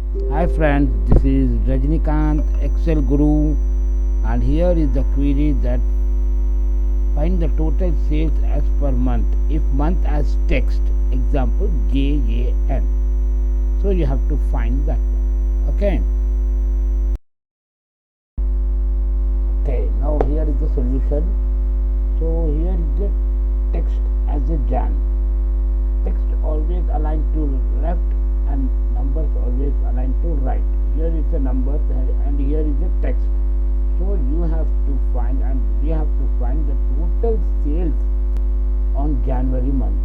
Hi friends, this is Rajnikant Excel Guru, and here is the query that find the total sales as per month if month as text, example JAN. So you have to find that one. Okay, now here is the solution. So here is the text as a Jan. Text always aligned to left and numbers always aligned to right. Here is the number and here is the text. So you have to find and we have to find the total sales on January month.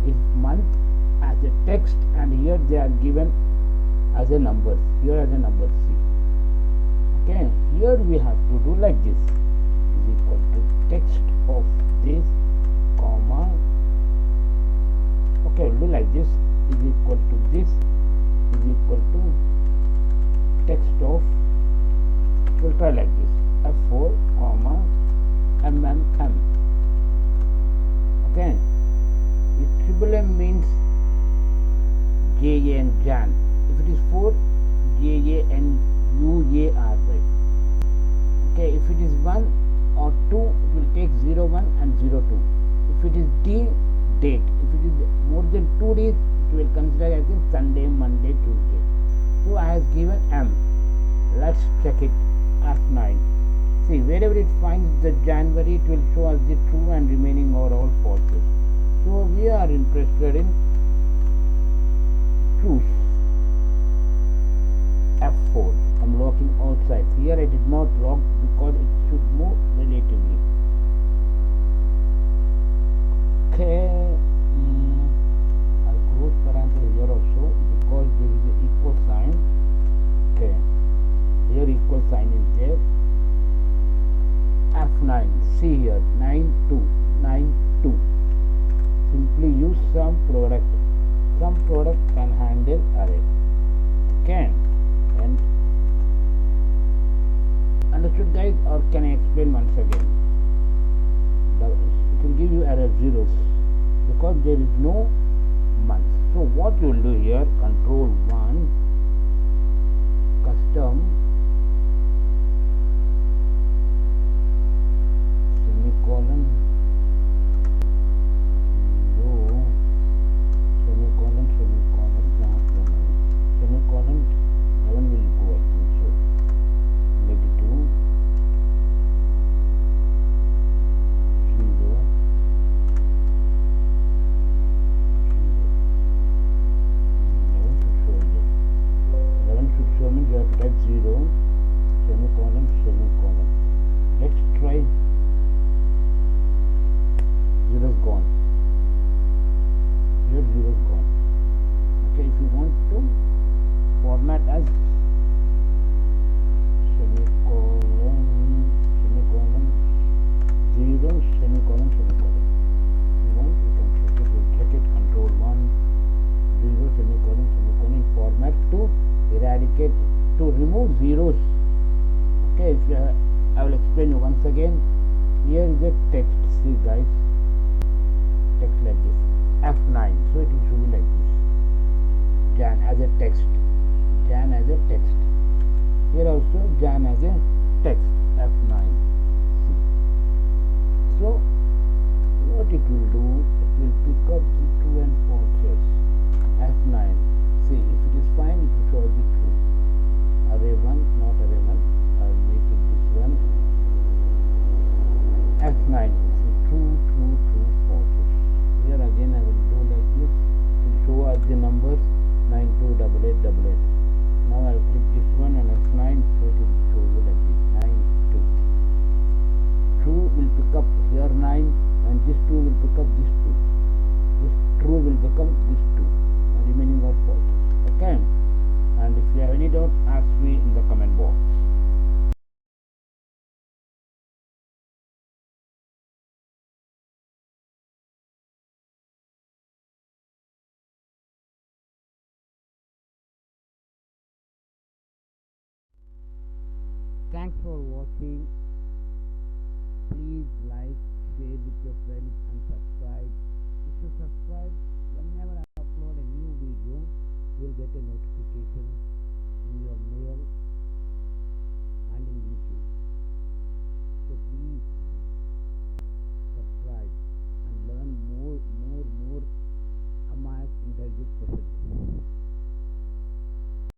If month as a text and here they are given as a number. Here as a number C. Okay, here we have to do like this is equal to text of this comma. Okay, we'll do like this is equal to this is equal to text of, we'll try like this, F4 comma MMM. Okay, if triple M means JAN Jan. If it is 4, JAN UARY. Okay, if it is 1 or 2, it will take 01 and 02. If it is D, date. If it is more than 2 days, it will consider as in Sunday, Monday, Tuesday. So I have given M. Let's check it. F9. See, wherever it finds the January, it will show us the true and remaining are all falses. So we are interested in true. F4. I'm locking all sides. Here I did not lock because it should move relatively. Okay, I'll close parenthesis here also because there is an equal sign. Okay, here equal sign is there. F9, see here 9292. Simply use some product. Some product can handle array. Okay, and understood guys, or can I explain once again? It will give you error zeros because there is no month. So what you will do here, control 1 custom semicolon no semicolon semicolon 11 will go, I think so, negative 0 11 should show means you have to type 0 semicolon. Let's try 0 is gone. Here 0 is gone. Okay, if you want to format as semicolon 0 semicolon. If you want, you can check it. We'll check it. Control 1 0 semicolon format to eradicate, to remove zeros. Okay, if you have, I will explain you once again. Here is a text. See guys, text like this F9. So it will show you like this Jan as a text. Here also Jan as a text F9. See. So what it will do, it will pick up the true and falses. F9. See, if it is fine, it will show the true. Array 1, not array 1. I will make it this one. F9. See, true, falses. Here again I will do like this. It will show us the numbers 928888. Now I will click this one and F9, so it will show you like this 92. True will pick up here 9 and this 2 will pick up this 2. This true will become this 2. Remaining are false. Okay, and if you have any doubt, ask me in the comment box. Thanks for watching. Please like, share with your friends and subscribe. If you subscribe, whenever I upload a new video, you'll get a notification.